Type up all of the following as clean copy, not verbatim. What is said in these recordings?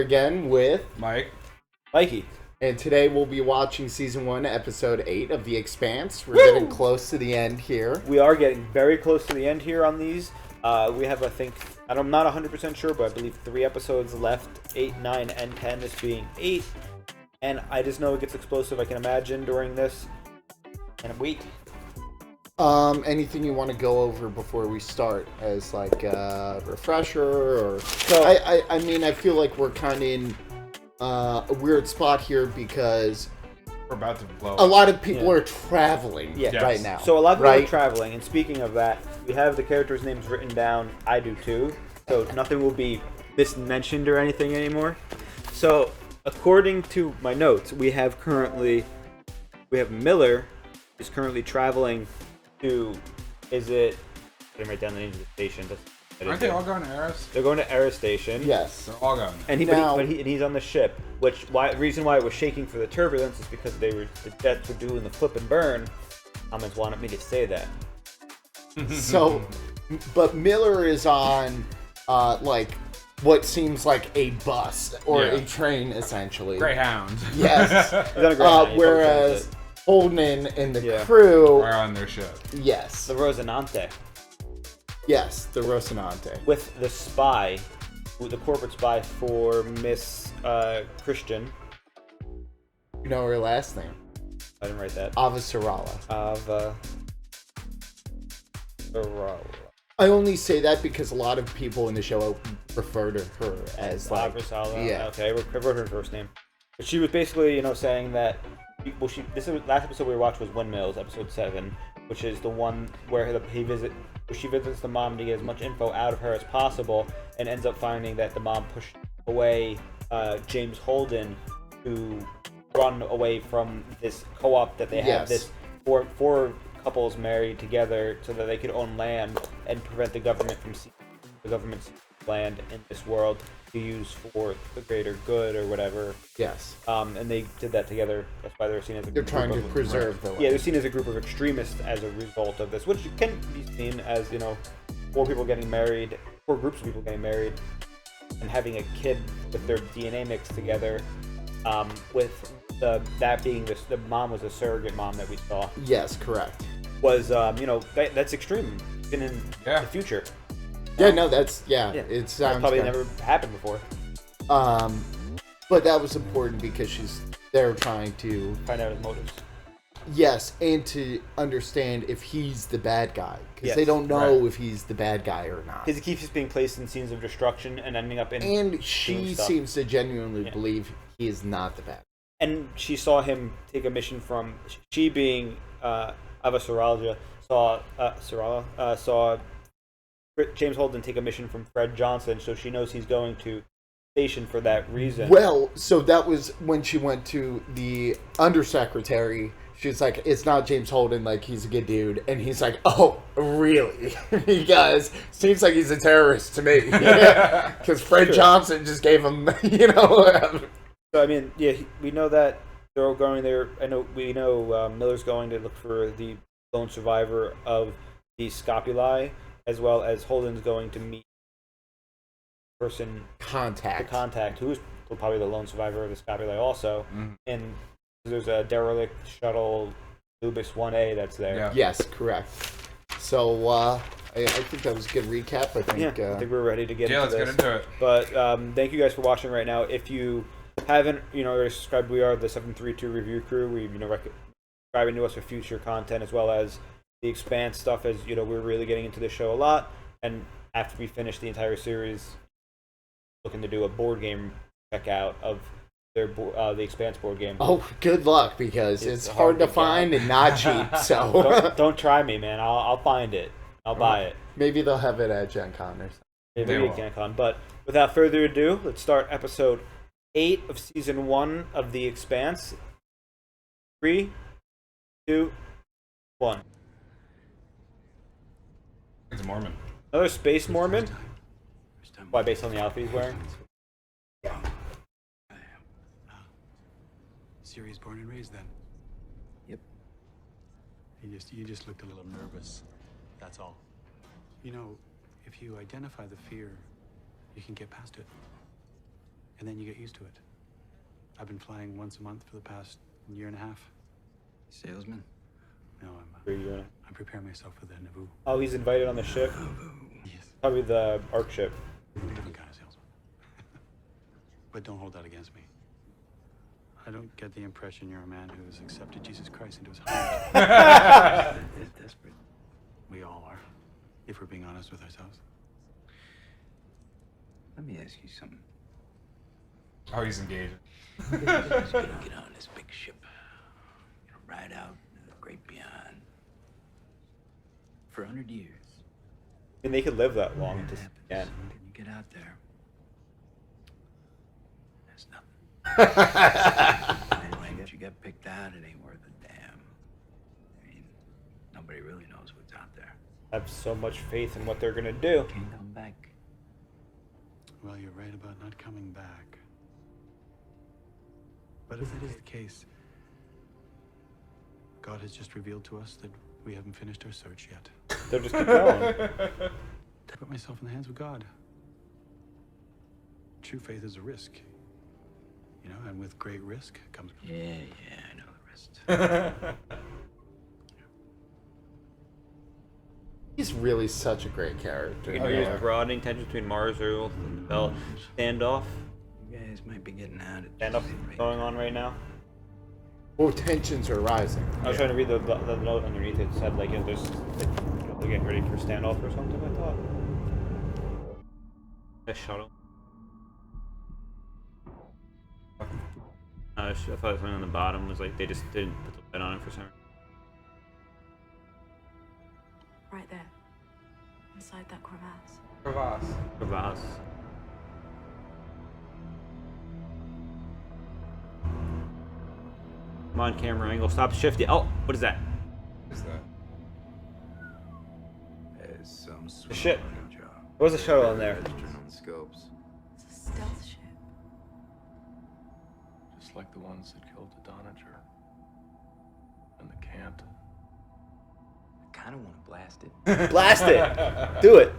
Again with Mikey. And today we'll be watching Season 1, Episode 8 of The Expanse. We're getting close to the end here. We are getting very close to the end here on these. We have, I think, I'm not 100% sure, but I believe 3 episodes left, 8, 9, and 10, this being 8. And I just know it gets explosive, I can imagine, during this. And a week. Anything you want to go over before we start as like a refresher? Or so, I mean, I feel like we're kind of in a weird spot here because we're about to blow. A lot of people are traveling right now. So a lot of people are traveling, and speaking of that, we have the characters' names written down. I do too. So nothing will be mismentioned or anything anymore. So according to my notes, we have Miller is currently traveling to. I didn't write down the name of the station. Aren't they all going to Eris? They're going to Eris Station. Yes. They're all going. And he's on the ship, the reason why it was shaking for the turbulence is because the jets were doing the flip and burn. Comments wanted me to say that. So, but Miller is on, like, what seems like a bus or a train, essentially. Greyhound. Yes. He's on a Greyhound, whereas Holden and the crew are on their ship. Yes. The Rosinante. Yes, the Rosinante. With the spy, the corporate spy for Miss Christian. You know her last name? I didn't write that. Avasarala. Avasarala. I only say that because a lot of people in the show refer to her as like... Avasarala. Yeah. Okay, I wrote her first name. But she was basically, saying that... this last episode we watched was Windmills, episode 7, which is the one where she visits the mom to get as much info out of her as possible, and ends up finding that the mom pushed away James Holden to run away from this co-op that they have. This four couples married together so that they could own land and prevent the government from seizing the government's land in this world to use for the greater good or whatever. Yes. And they did that together. That's why they're seen as they're trying to preserve the land. Yeah, they're seen as a group of extremists as a result of this, which can be seen as, 4 people getting married, 4 groups of people getting married, and having a kid with their DNA mixed together. With that being the mom was a surrogate mom that we saw. Yes, correct. Was that's extreme. Even in the future. Yeah, no, it sounds probably never happened before. But that was important because they're trying to find out his motives. Yes, and to understand if he's the bad guy, because they don't know if he's the bad guy or not. Because he keeps being placed in scenes of destruction and ending up in. And she seems to genuinely believe he is not the bad guy. And she saw him take a mission from. She being Avasarala saw James Holden take a mission from Fred Johnson, so she knows he's going to station for that reason. Well, so that was when she went to the undersecretary. She's like, it's not James Holden, like, he's a good dude. And he's like, oh, really? Because seems like he's a terrorist to me. Because Fred Johnson just gave him, So, I mean, we know that they're all going there. We know Miller's going to look for the lone survivor of the Scopuli, as well as Holden's going to meet the contact, who's probably the lone survivor of the Scopuli also. And there's a derelict shuttle Lubis 1A that's there. Yeah. Yes, correct. So I think that was a good recap. I think we're ready to get into this. Let's get into it. But thank you guys for watching right now. If you haven't, already subscribed, we are the 732 Review Crew. We, subscribing to us for future content as well as the Expanse stuff, as we're really getting into this show a lot. And after we finish the entire series, looking to do a board game checkout of their the Expanse board game. Oh, good luck, because it's hard to find and not cheap. So don't try me, man. I'll find it. I'll buy it. Maybe they'll have it at Gen Con or something. Maybe at Gen Con. But without further ado, let's start episode 8 of season 1 of The Expanse. 3, 2, 1. It's a Mormon. Another space Mormon? Why, based on the outfit he's wearing? Yeah. Sirius born and raised then? Yep. You just looked a little nervous. That's all. If you identify the fear, you can get past it. and then you get used to it. I've been flying once a month for the past year and a half. Salesman? No, For a year. I'm preparing myself for the Naboo. Oh, he's invited on the ship. Yes. Probably the Ark ship. Different kind of salesman. But don't hold that against me. I don't get the impression you're a man who's accepted Jesus Christ into his heart. They're desperate. We all are, if we're being honest with ourselves. Let me ask you something. Oh, he's engaged. Just gonna get on this big ship. Ride out to the great beyond. For 100 years. And they could live that long. What Just, happens yeah. when you get out there? There's nothing. And when you get picked out, it ain't worth a damn. I mean, nobody really knows what's out there. I have so much faith in what they're gonna do. Can't come back. Well, you're right about not coming back. But if that is the case, God has just revealed to us that we haven't finished our search yet. They'll just keep going. I put myself in the hands of God. True faith is a risk. You know, and with great risk comes... Yeah, I know the rest. He's really such a great character. You know, he's broadening tensions between Mars, Earth, and the Belt. Standoff. You guys might be getting out of Standoff right going on right now. Well, tensions are rising. I was trying to read the note underneath. It said like, there's they're getting ready for standoff or something. I thought. A shuttle. I thought something on the bottom was like they just didn't put the light on it for some reason. Right there. Inside that crevasse. Crevasse. Come on, camera angle. Stop shifting. Oh, what is that? What is that? There's some The ship. job. There was a shuttle in there. Registering on the scopes. It's a stealth ship. Just like the ones that killed the Donager. And the Cant. I kind of want to blast it. Blast it. Do it.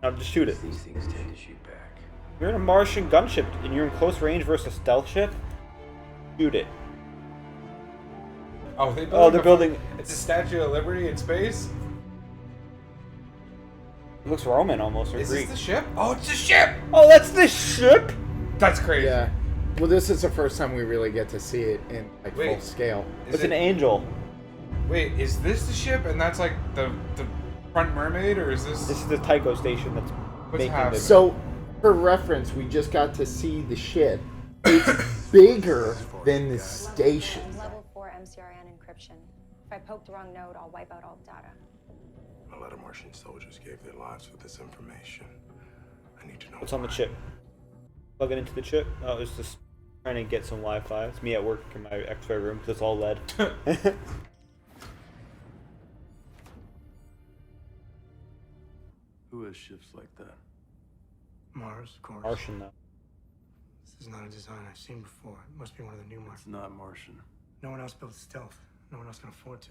Now just shoot it. These things tend to shoot back. You're in a Martian gunship and you're in close range versus a stealth ship. Shoot it. Oh, They're building. It's a Statue of Liberty in space? It looks Roman almost, or Is Greek. this the ship? Oh, it's the ship! Oh, that's the ship. That's crazy. Yeah. Well, this is the first time we really get to see it in like full Wait. scale. It's an angel. Wait, is this the ship and that's like the front mermaid, or is this... This is the Tycho station that's making happening? this. So, for reference, we just got to see the ship. It's bigger than the station. Level 4 MCRN encryption. If I poke the wrong node, I'll wipe out all data. A lot of Martian soldiers gave their lives for this information. I need to know. What's on the chip? Plug it into the chip. Oh, it's just trying to get some Wi-Fi. It's me at work in my X-ray room because it's all lead. Who has ships like that? Mars, of course. Martian though. This is not a design I've seen before. It must be one of the new Mars. It's not Martian. No one else built stealth. No one else can afford to.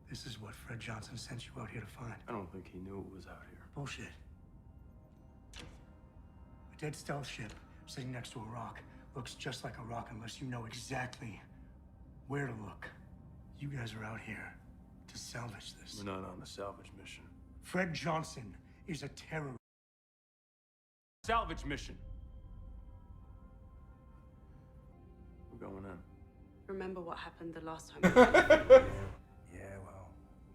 This is what Fred Johnson sent you out here to find. I don't think he knew it was out here. Bullshit. A dead stealth ship sitting next to a rock looks just like a rock unless you know exactly where to look. You guys are out here to salvage this. We're not on a salvage mission. Fred Johnson is a terrorist. Salvage mission! We're going in. Remember what happened the last time? Yeah, well,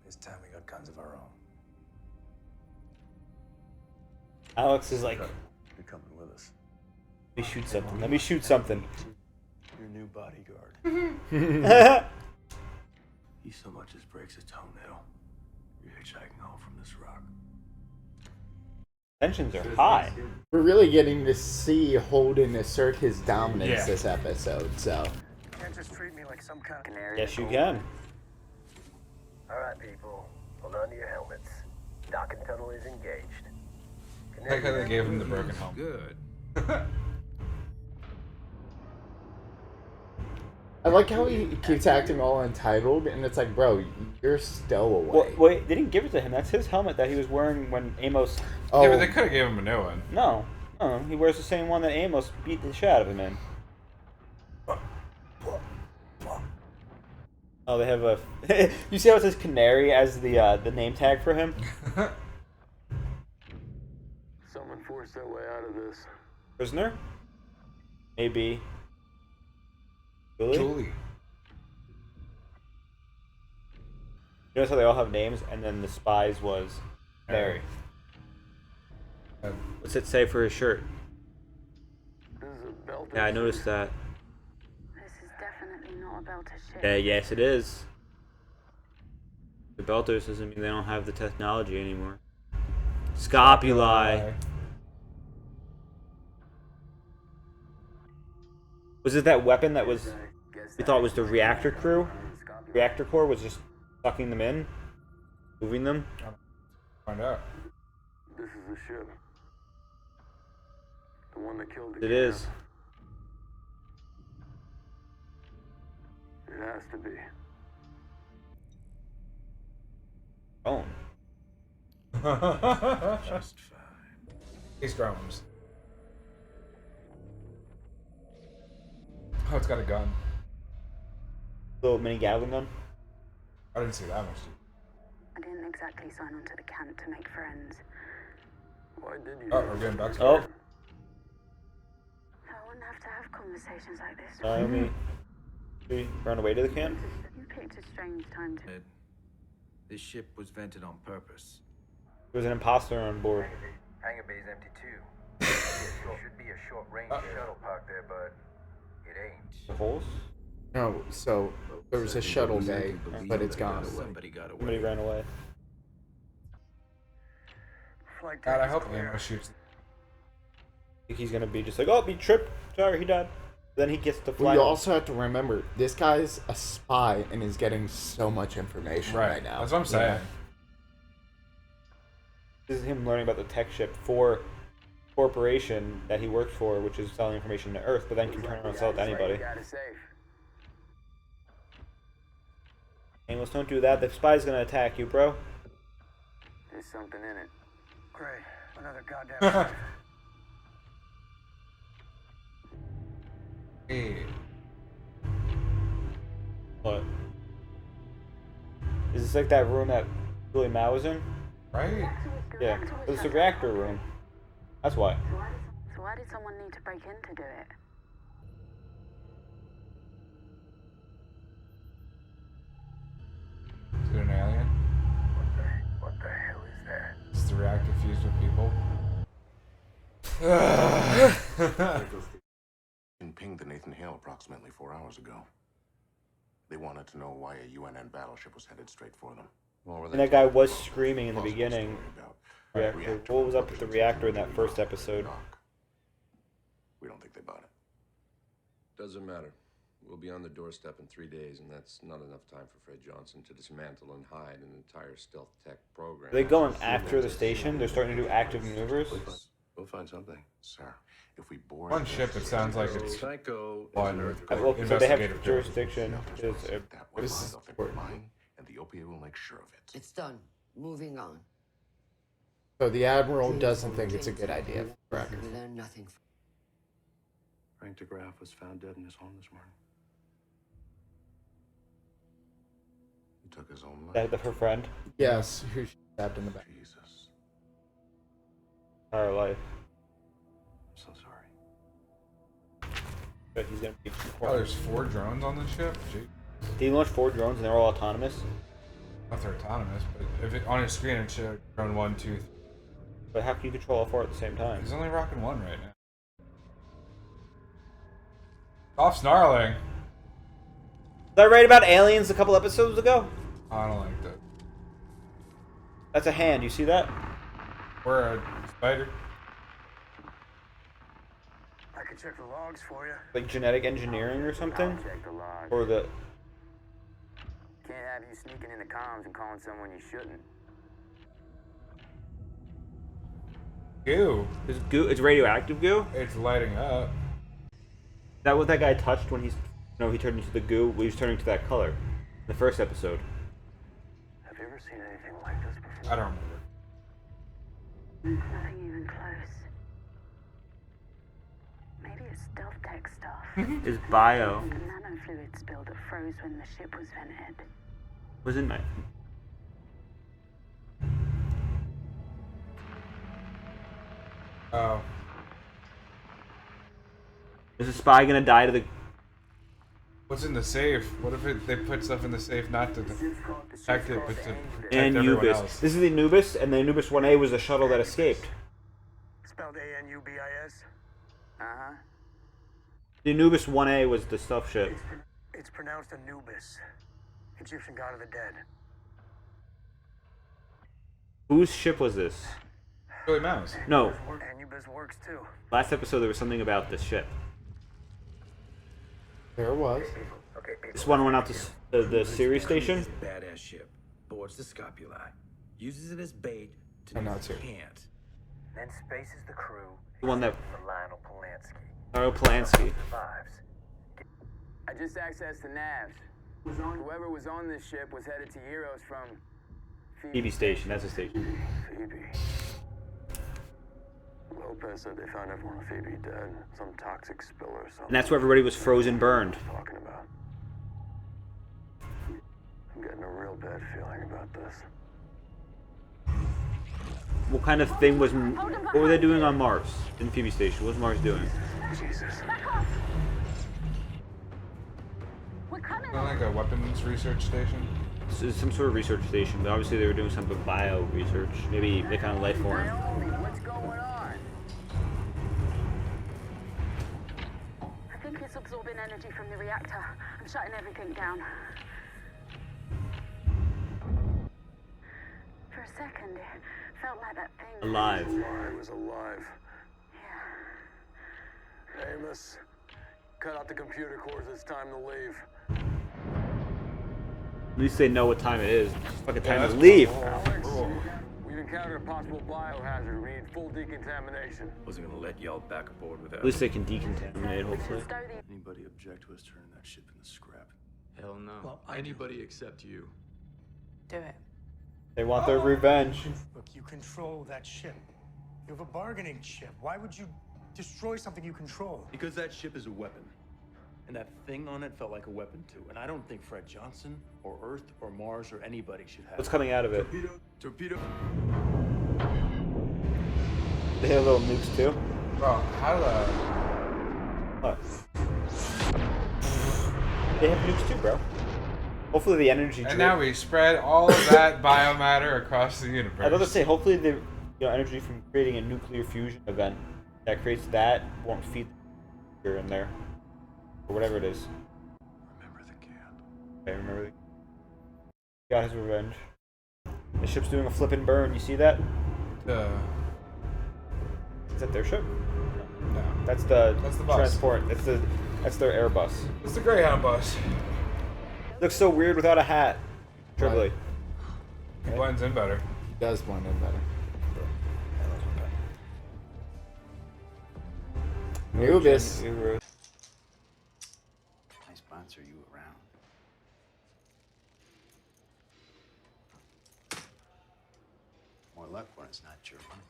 this time we got guns of our own. Alex is like, You're coming with us. let me shoot something. Let me shoot something. Your new bodyguard. He so much as breaks a toenail. You're hitchhiking home from this rock. Tensions are high. We're really getting to see Holden assert his dominance Yeah. this episode, so. You can't just treat me like some kind of canary. Yes, you can. All right, people, hold on to your helmets. Docking tunnel is engaged. I like how they gave him the broken helmet. Good. I like how he keeps acting all entitled, and it's like, bro, you're stowaway. Well, wait, they didn't give it to him. That's his helmet that he was wearing when Amos. Oh, Yeah, but they could have gave him a new one. No, Oh, he wears the same one that Amos beat the shit out of him in. Oh, they have a. You see how it says Canary as the name tag for him? Someone forced their way out of this. Prisoner? Maybe. Julie? Julie. You notice how they all have names, and then the spies was Mary. What's it say for his shirt? This is a belt. Yeah, I noticed that. This is definitely not a Belter ship. Yeah, yes, it is. The Belters doesn't mean they don't have the technology anymore. Scopuli. Was it that weapon that was we thought was the reactor crew? Reactor core was just sucking them in, moving them. Find out. This is the ship. The one that killed the It is. It has to be. Oh. Just fine. He's drums. Oh, it's got a gun. Little mini Gatling gun. I didn't see that much. I didn't exactly sign on to the camp to make friends. Why did you? Oh, we're getting back to Oh. I wouldn't have to have conversations like this. Naomi. We run away to the camp. You picked a strange time to. This ship was vented on purpose. There was an imposter on board. Hangar bay's empty too. There should be a short-range shuttle parked there, but it ain't. The holes? No, so there was a shuttle bay, but it's gone. Somebody got away. Somebody ran away. Flight God, I deck is hope clear. Amos shoots. I think he's gonna be just like, oh, he tripped. Sorry, he died. Then he gets to fly. We also have to remember this guy's a spy and is getting so much information right now. That's what I'm saying. This is him learning about the tech ship for corporation that he works for, which is selling information to Earth, but then can turn around and sell it to anybody. Got it safe. Amos, don't do that. The spy's gonna attack you, bro. There's something in it. Great. Another goddamn. Hey. What? Is this like that room that Billy Mao was in? Right? Yeah. It's the reactor room. That's why. So why did someone need to break in to do it? Is it an alien? What the hell is that? Is the reactor fused with people? And pinged the Nathan Hale approximately 4 hours ago. They wanted to know why a UNN battleship was headed straight for them. And that guy was screaming in the beginning. Reactor. What was up with the reactor in that first episode? We don't think they bought it. Doesn't matter. We'll be on the doorstep in 3 days, and that's not enough time for Fred Johnson to dismantle and hide an entire stealth tech program. Are they going after the station? They're starting to do active maneuvers? We'll find something, sir. If we board One ship, it sounds like it's Psycho is on an earth. Well, so they have investigative jurisdiction. that way, they'll think we're mine, and the OPA will make sure of it. It's done. Moving on. So the Admiral doesn't think it's a good idea. Correct. We learn nothing. Frank DeGraff was found dead in his home this morning. He took his own life. Her friend. Yes, who she stabbed in the back. Jesus. Entire life. I'm so sorry. But he's gonna be. Oh, there's 4 drones on this ship? Gee. He launched 4 drones and they're all autonomous. Not they're autonomous, but if it, on his screen it showed drone 1, 2, 3. But how can you control all 4 at the same time? He's only rocking 1 right now. Stop snarling. Was I right about aliens a couple episodes ago? I don't like that. That's a hand. You see that? We're a spider. I can check the logs for you. Like genetic engineering or something? Check the logs. Or the. Can't have you sneaking into comms and calling someone you shouldn't. Goo. It's goo. It's radioactive goo. It's lighting up. Is that what that guy touched when he's? No, he turned into the goo. He was turning to that color. In the first episode. Have you ever seen anything like this before? I don't remember. Nothing even close. stealth tech stuff. Is bio. A nanofluid spill that froze when the ship was vented. Was in my. Oh. Is a spy gonna die to the? What's in the safe? What if they put stuff in the safe not to detect it, but to protect everyone Anubis. else? This is the Anubis, and the Anubis 1A was the shuttle that escaped. Spelled A-N-U-B-I-S? Uh-huh. The Anubis 1A was the stealth ship. It's pronounced Anubis, Egyptian god of the dead. Whose ship was this? Billy Mouse. No. Anubis works too. Last episode there was something about this ship. There was. This one went out to the Sirius station. Badass ship. Boards the scopuli. Uses it as bait to I'm do not what sure. it can't. Then spaces the crew. The one that For Lionel Polanski. Mario Polanski. Survives. I just accessed the navs. Whoever was on this ship was headed to Euros from Phoebe Station. That's a station. Phoebe. Lopez said they found everyone on Phoebe dead. Some toxic spill or something. And that's where everybody was frozen, burned. Talking about. I'm getting a real bad feeling about this. What kind of thing was? What were they doing on Mars in Phoebe Station? What was Mars doing? Jesus. Not like a weapons research station. This is some sort of research station, but obviously they were doing some bio research. Maybe they found life form. What's going on? I think it's absorbing energy from the reactor. I'm shutting everything down. For a second, it felt like that thing. Alive. I was alive. Amos, cut out the computer cores. It's time to leave. At least they know what time it is. It's fucking time to that's leave. Alex, we've encountered a possible biohazard. We need full decontamination. Wasn't gonna let y'all back aboard without. At least they can decontaminate, hopefully. Anybody object to us turning that ship into scrap? Hell no. Well, anybody except you. Do it. They want their revenge. Look, you control that ship. You have a bargaining chip. Why would you destroy something you control? Because that ship is a weapon. And that thing on it felt like a weapon too. And I don't think Fred Johnson or Earth or Mars or anybody should have What's it. coming out of it? Torpedo. They have little nukes too. Bro, how the... What? They have nukes too, bro. Hopefully the energy. And now we spread all of that biomatter across the universe. I'd love to say, hopefully the energy from creating a nuclear fusion event that creates that won't feed the in there. Or whatever it is. Remember the camp. Okay, remember the... Got his revenge. The ship's doing a flip and burn, you see that? Is that their ship? No. That's the bus. transport. That's their Airbus. It's the Greyhound bus. Looks so weird without a hat. Triply. It blends in better. It does blend in better. Anubis. I sponsor you around. More luck when it's not your money.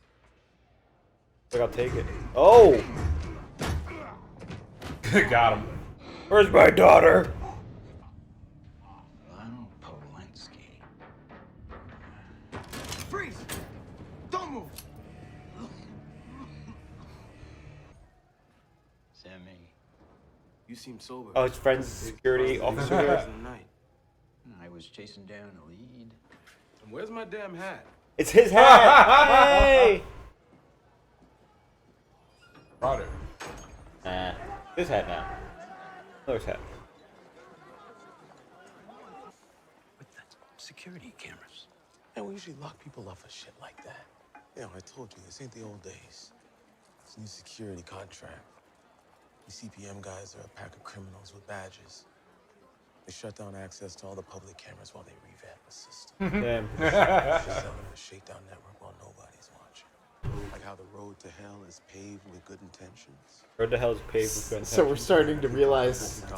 Like, I'll take it. Oh! Got him. Where's my daughter? Lionel Polanski. Freeze! Don't move! Sammy. You seem sober. Oh, his friend's security officer there. Night. I was chasing down a lead. And where's my damn hat? It's his hat! Hey! Brought it. Nah. His hat now. Miller's hat. With the security cameras. And we usually lock people up for shit like that. You know, I told you, this ain't the old days. It's a new security contract. These CPM guys are a pack of criminals with badges. They shut down access to all the public cameras while they revamp the system. Damn. Just selling a shakedown network while nobody's watching. Like how the road to hell is paved with good intentions. Road to hell is paved with good So we're intentions. starting to realize. I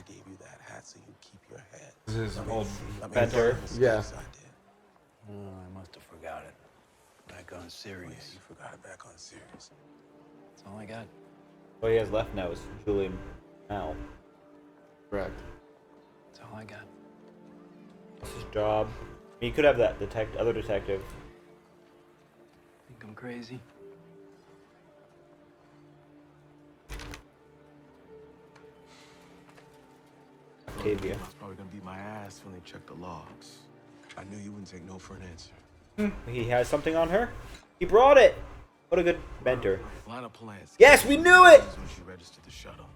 gave you that hat so you keep your head. This is old Mentor. Yeah. Oh, I must have forgot it. Back on Sirius. You forgot it back on Sirius. That's all I got. All he has left now is Julie Mao. Correct. That's all I got. That's his job. I mean, he could have that other detective. Think I'm crazy? Octavia. I was probably gonna beat my ass when they checked the logs. I knew you wouldn't take no for an answer. He has something on her? He brought it! What a good mentor. Lana Polanski. Yes, we knew it! This is when she registered the shuttle.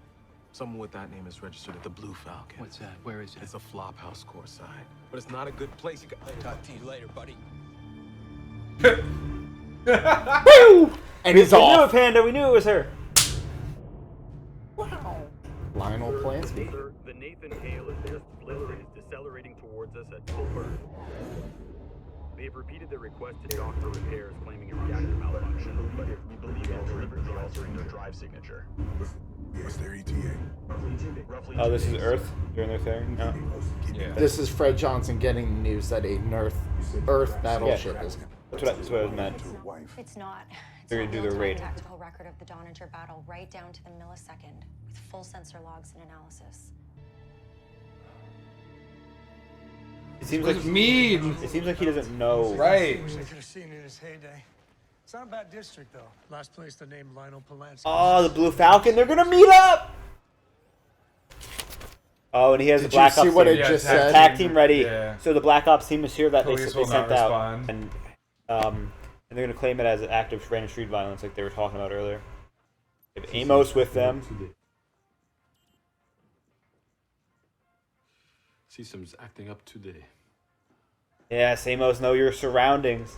Someone with that name is registered at the Blue Falcon. What's that? Where is it? It's a flop house courtside. But it's not a good place. You got... Talk to you later, buddy. Woo! And he's We knew it, off. Panda. We knew it was her. Lionel Polanski. Sir, the Nathan Hale is there split and is decelerating towards us at full burn. They have repeated their request to dock for repairs, claiming a reactor malfunction, but we believe it delivered the altering their drive signature. What's their ETA? Roughly Oh, this is Earth doing their thing? No. Yeah. This is Fred Johnson getting the news that a Earth battleship is. That's what I meant. It's not. It's They're a gonna do their real-time raid. tactical record of the Doninger battle right down to the millisecond, with full sensor logs and analysis. It seems It's like mean. It seems like he doesn't know. Right. Wish I could have seen it in his heyday. It's not a bad district, though. Last place to name Lionel Polanski. Oh, the Blue Falcon. They're gonna meet up. Oh, and he has the Did you Black see Ops what team. it just said? Tag team ready. Yeah. So the Black Ops team is here that they Police they will sent not out, respond. and they're gonna claim it as active random street violence, like they were talking about earlier. They have Amos with them. Season's acting up today. Yes, Amos, know your surroundings.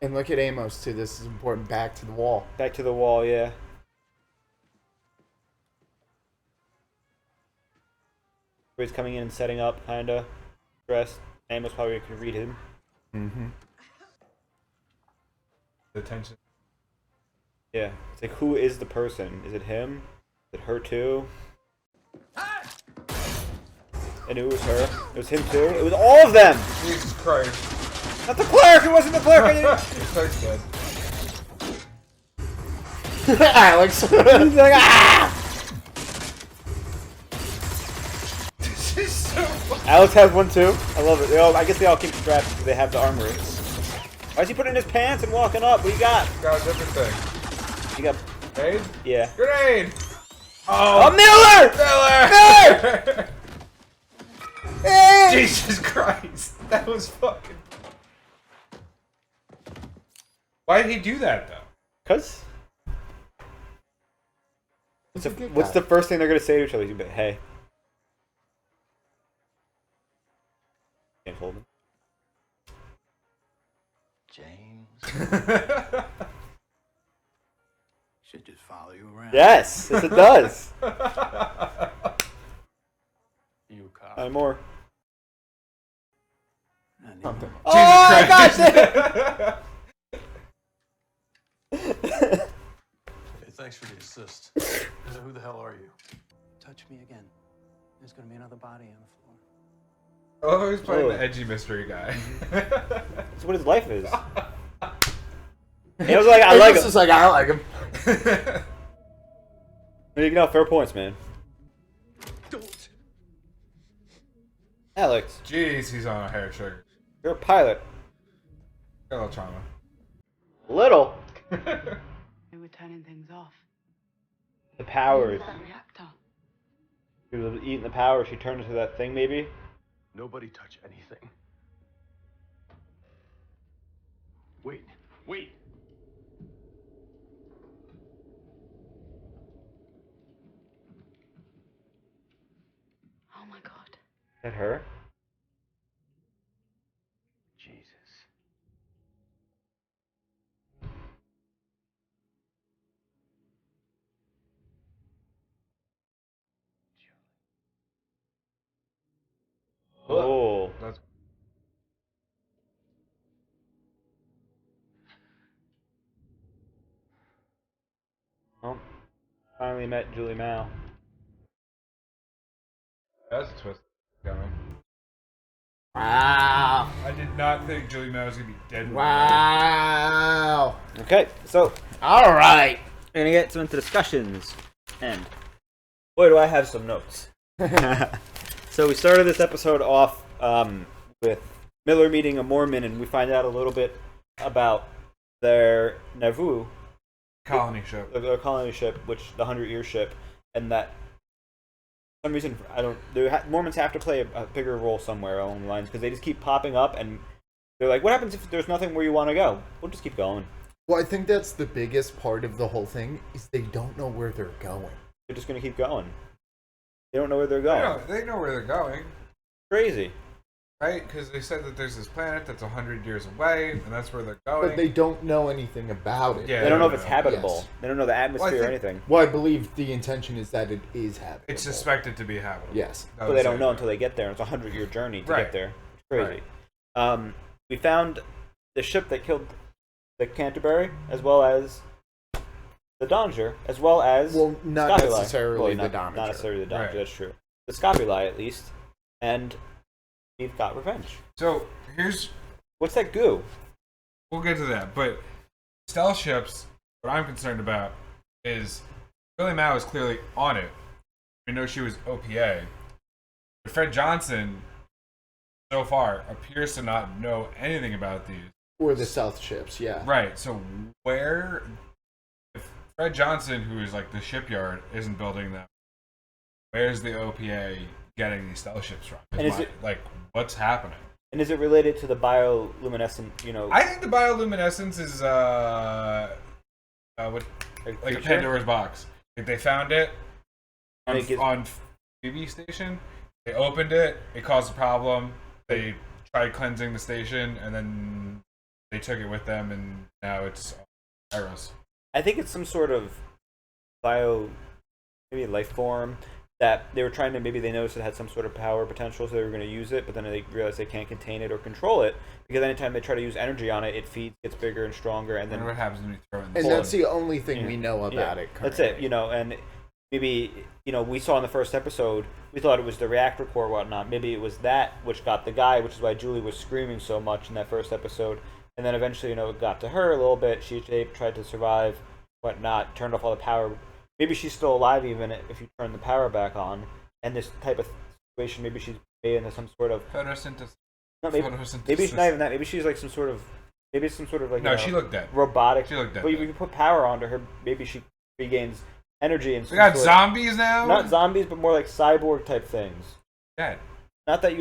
And look at Amos too. This is important. Back to the wall. Back to the wall, yeah. Everybody's coming in and setting up, kinda. Dressed. Amos probably can read him. Mm-hmm. The tension. Yeah. It's like, who is the person? Is it him? Is it her too? I knew it was her. It was him too. It was all of them! Jesus Christ. Not the clerk! It wasn't the clerk! I didn't... Clerk's dead. Alex. He's like, ah! This is so funny. Alex has one too. I love it. I guess they all keep strapped because they have the armory. Why is he putting in his pants and walking up? What do you got? Got a different thing. You got... Grenade? Yeah. Grenade! Oh, Miller! Miller! Jesus Christ. That was fucking... Why did he do that, though? Because... He's a good What's guy. the first thing they're going to say to each other? He's gonna be, hey. Can't hold him. James. Should just follow you around. Yes! Yes, it does! You cop. Not more. Something. Oh, gosh! Hey, thanks for the assist. So who the hell are you? Touch me again. There's gonna be another body on the floor. Oh, he's playing Oh. the edgy mystery guy. That's what his life is. He was like, I like Amos him. is like, I like him. You know, fair points, man. Don't. Alex, Jeez, he's on a hair trigger. you're a pilot. Got a little trauma. Little. They were turning things off. The powers. That reactor. She was eating the power. She turned into that thing, maybe? Nobody touch anything. Wait. Wait. Oh my god. Is that her? Jesus. Oh. That's... Well, finally met Julie Mao. That's a twist coming. Wow. I did not think Julie Mao was going to be dead. Wow. Okay, so All right. We're gonna get into discussions, and boy, do I have some notes. So we started this episode off with Miller meeting a Mormon, and we find out a little bit about their Nauvoo Colony ship. their colony ship, which the 100-year ship, and that for some reason Mormons have to play a bigger role somewhere along the lines because they just keep popping up, and they're like, "What happens if there's nothing where you want to go? We'll just keep going." Well, I think that's the biggest part of the whole thing is they don't know where they're going. They're just gonna keep going. They don't know where they're going. They know where they're going. Crazy. Right? Because they said that there's this planet that's 100 years away, and that's where they're going. But they don't know anything about it. Yeah, They don't know if it's habitable. Yes. They don't know the atmosphere or anything. Well, I believe the intention is that it is habitable. It's suspected to be habitable. Yes. But they don't know until they get there. It's a 100-year journey to get there. It's crazy. Right. We found the ship that killed the Canterbury, as well as the Donger, as well as not Scopuli. necessarily the Not Donger. necessarily the Donger. Right. That's true. The Scopuli, at least, and we've got revenge. So here's what's that goo? We'll get to that, but stealth ships. What I'm concerned about is Billy Mao is clearly on it. We know she was OPA, but Fred Johnson, so far, appears to not know anything about these. Or the stealth ships, yeah. Right. So where, if Fred Johnson, who is like the shipyard, isn't building them, where's the OPA getting these stealth ships from? And is it like what's happening? And is it related to the bioluminescent? I think the bioluminescence is what like a Pandora's box. Like they found it on Phoebe station. They opened it. It caused a problem. They tried cleansing the station, and then they took it with them, and now it's Eros. I think it's some sort of maybe life form that they were trying to, maybe they noticed it had some sort of power potential, so they were going to use it, but then they realized they can't contain it or control it, because anytime they try to use energy on it, it feeds, gets bigger and stronger, and then... What happens when you throw it in the And that's the only thing we know about it currently. That's it, and maybe, we saw in the first episode, we thought it was the reactor core or whatnot, maybe it was that which got the guy, which is why Julie was screaming so much in that first episode, and then eventually, it got to her a little bit, she tried to survive, whatnot, turned off all the power. Maybe she's still alive even if you turn the power back on. And this type of situation, maybe she's made into some sort of photosynthesis. No, maybe she's not even that. Maybe she's like some sort of like no, she looked dead. Robotic. She looked dead. But you can put power onto her. Maybe she regains energy and. We got zombies now. Not zombies, but more like cyborg type things. Dead. Not that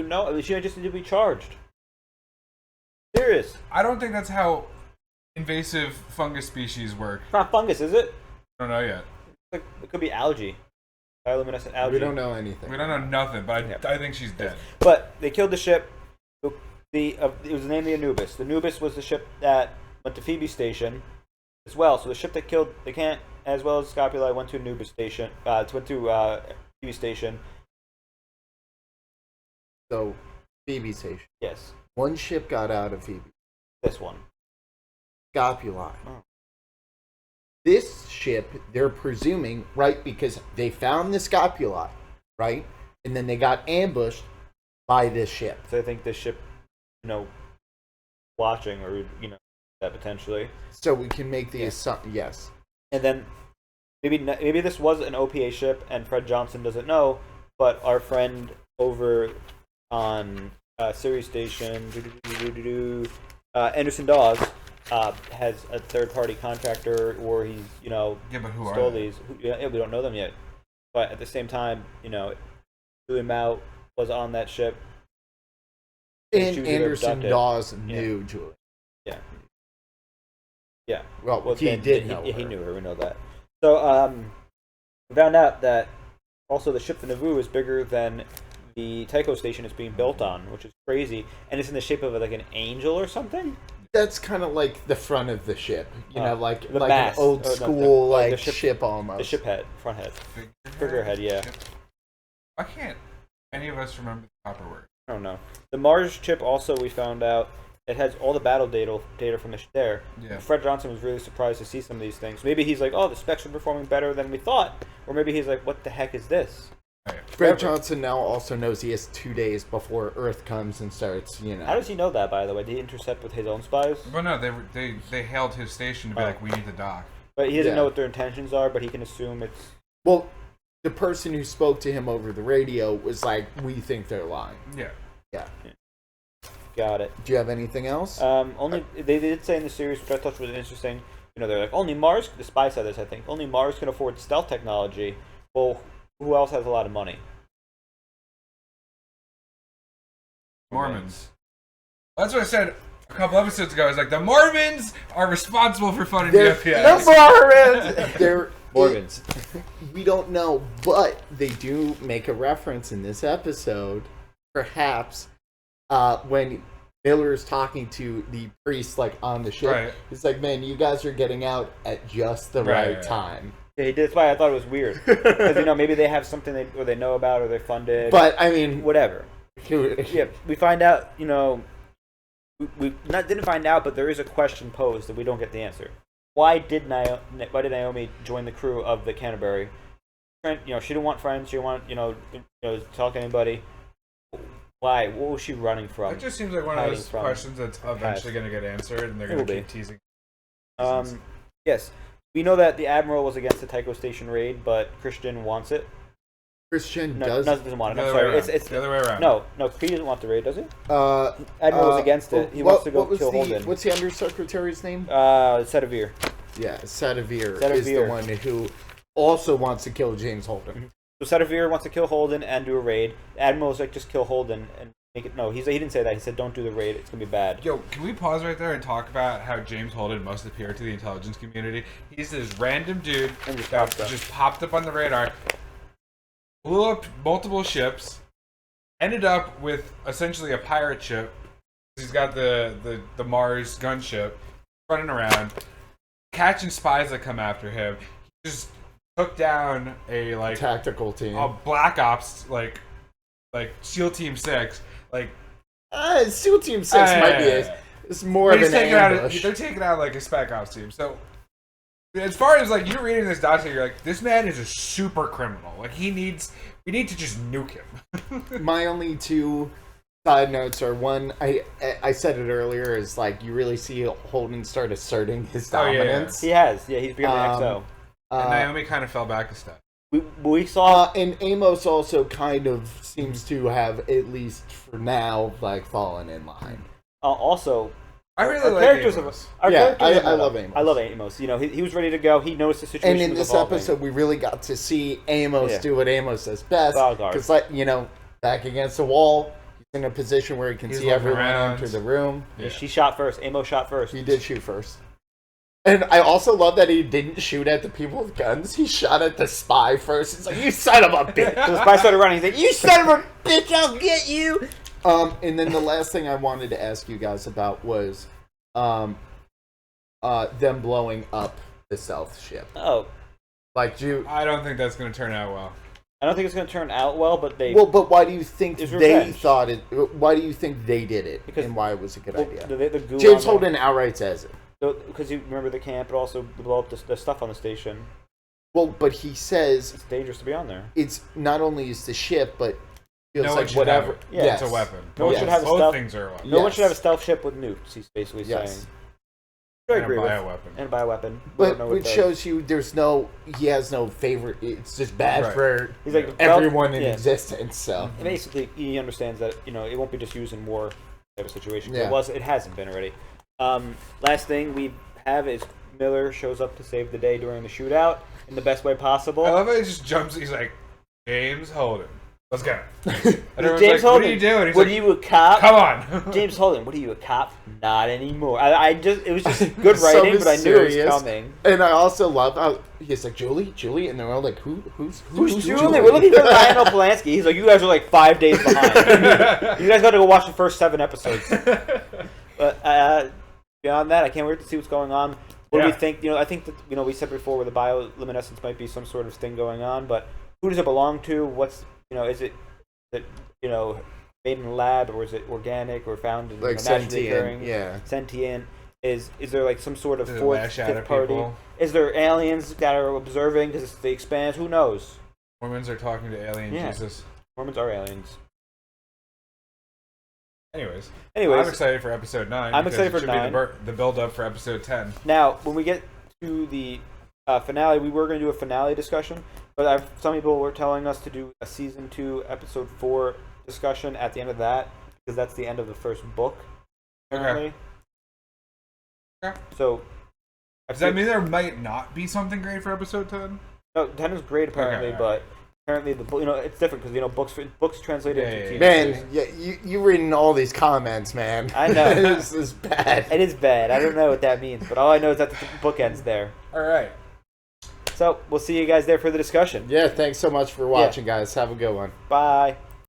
she just need to be charged. Serious. I don't think that's how invasive fungus species work. It's not fungus, is it? I don't know yet. It could be algae. Bioluminescent algae. We don't know anything. We don't know nothing, but I think she's dead. But they killed the ship. It was named the Anubis. The Anubis was the ship that went to Phoebe Station as well. So the ship that killed the Kant, as well as Scopuli, went to Anubis Station. Went to Phoebe Station. So, Phoebe Station. Yes. One ship got out of Phoebe. This one. Scopuli. Oh. This ship, they're presuming, right, because they found the Scopuli, right? And then they got ambushed by this ship. So I think this ship, watching or, that potentially. So we can make the assumption, yes. And then maybe this was an OPA ship and Fred Johnson doesn't know, but our friend over on Sirius Station, Anderson Dawes, has a third-party contractor, or he's, but who stole are they? these. We don't know them yet. But at the same time, Julie Mao was on that ship. And Anderson Dawes knew Julie. Yeah. Yeah. Well, he did know her. He knew her. We know that. So, we found out that also the ship, the Nauvoo, is bigger than the Tycho station it's being built on, which is crazy. And it's in the shape of like an angel or something. That's kind of like the front of the ship, like mast. an old school ship almost. The ship head, front head, figurehead, yeah. Why can't any of us remember the proper word? I don't know. The Mars chip also, we found out, it has all the battle data from there. Yeah. Fred Johnson was really surprised to see some of these things. Maybe he's like, oh, the specs are performing better than we thought. Or maybe he's like, what the heck is this? Fred Johnson now also knows he has 2 days before Earth comes and starts, How does he know that, by the way? Did he intercept with his own spies? Well, no, they hailed his station to be like, we need to dock. But he doesn't Yeah. know what their intentions are, but he can assume it's... Well, the person who spoke to him over the radio was like, we think they're lying. Yeah. Yeah. Got it. Do you have anything else? Only they did say in the series, which I thought was interesting. You know, they're like, only Mars. The spy said this, I think. Only Mars can afford stealth technology. Well, who else has a lot of money? Mormons. That's what I said a couple episodes ago. I was like, the Mormons are responsible for funding They're the FBI. the Mormons. They're Mormons. We don't know, but they do make a reference in this episode, perhaps, when Miller's talking to the priest, like, on the ship. Right. He's like, man, you guys are getting out at just the right time. Yeah, he did. That's why I thought it was weird. Because, you know, maybe they have something they know about or they're funded. But, I mean... Whatever. Yeah, we find out, you know... We didn't find out, but there is a question posed that we don't get the answer. Why did Naomi join the crew of the Canterbury? You know, she didn't want friends. She didn't want, you know, talk to anybody. Why? What was she running from? That just seems like one of those questions that's eventually going to get answered, and they're going to keep teasing. Yes. We know that the Admiral was against the Tycho Station raid, but Christian wants it. Christian doesn't want it. The I'm other way sorry. around. It's the other way around. No, he doesn't want the raid, does he? Admiral was against it. He wants to go kill Holden. What's the Undersecretary's name? Sedivere. Yeah, Sedivere is the one who also wants to kill James Holden. So Sedivere wants to kill Holden and do a raid. Admiral's like, just kill Holden and make it. No, he didn't say that. He said, don't do the raid. It's gonna be bad. Yo, can we pause right there and talk about how James Holden must appear to the intelligence community? He's this random dude that just popped up on the radar, blew up multiple ships, ended up with essentially a pirate ship. He's got the Mars gunship running around, catching spies that come after him. He just took down a tactical team, a Black Ops like SEAL Team 6. SEAL Team 6 might be it's more of an ambush. They're taking out like a Spec Ops team. So as far as like you're reading this dossier, you're like, this man is a super criminal. Like we need to just nuke him. My only two side notes are, one, I said it earlier, is like you really see Holden start asserting his dominance. He has. Yeah, he's becoming XO. And Naomi kind of fell back a step. We saw, and Amos also kind of seems to have, at least for now, like fallen in line. Also, I really like Amos. I love Amos. I love Amos. You know, he was ready to go. He noticed the situation. And in this episode, we really got to see Amos do what Amos does best. Because, like, you know, back against the wall, he's in a position where he can see everyone enter the room. Yeah. She shot first. Amos shot first. He did shoot first. And I also love that he didn't shoot at the people with guns. He shot at the spy first. He's like, you son of a bitch. So the spy started running. He's like, you son of a bitch, I'll get you. And then the last thing I wanted to ask you guys about was them blowing up the stealth ship. Oh. Like, I don't think that's going to turn out well. I don't think it's going to turn out well, but they... Well, but why do you think they revenge. thought it... Why do you think they did it, and why it was a good idea? The goo James Holden outright says it. Because you remember the camp, but also blow up the stuff on the station. Well, but he says... It's dangerous to be on there. It's not only is the ship, but... No feels one like should whatever. have it. Yeah, it's a weapon. No one should have a Both stealth. things are a weapon. No one should have a stealth ship with nukes. He's basically saying. I agree with. And a bioweapon. But which shows you he has no favorite. It's just bad for He's like, everyone in existence. So and basically, he understands that it won't be just used in war type of situation. Yeah. It hasn't been already. Last thing we have is Miller shows up to save the day during the shootout in the best way possible. I love how he just jumps. He's like, James Holden. Let's go. James Holden, what are you doing? He's what are you, a cop? Come on. James Holden, what are you, a cop? Not anymore. It was just good writing, but I knew it was coming. And I also love how he's like, Julie, and they're all like, who's Julie? We're looking for Ryan Polanski. He's like, you guys are like 5 days behind. You guys got to go watch the first 7 episodes. But beyond that, I can't wait to see what's going on. What do we think? I think that we said before where the bioluminescence might be some sort of thing going on, but who does it belong to? What's is it made in a lab, or is it organic, or found in like naturally occurring? Sentient. Is there like some sort of fourth, fifth party? People? Is there aliens that are observing because it's the Expanse? Who knows? Mormons are talking to alien Jesus. Mormons are aliens. Anyways, I'm excited for episode 9. I'm excited for 9. The build up for episode 10. Now, when we get to the finale. We were going to do a finale discussion, but some people were telling us to do a season 2, episode 4 discussion at the end of that because that's the end of the first book. Apparently. Okay. So. Does that mean there might not be something great for episode 10? No, 10 is great apparently, Okay, but apparently the book, it's different because books translated into TV Man, series. you reading all these comments, man. I know. This is bad. It is bad. I don't know what that means, but all I know is that the book ends there. All right. So we'll see you guys there for the discussion. Yeah, thanks so much for watching, guys. Have a good one. Bye.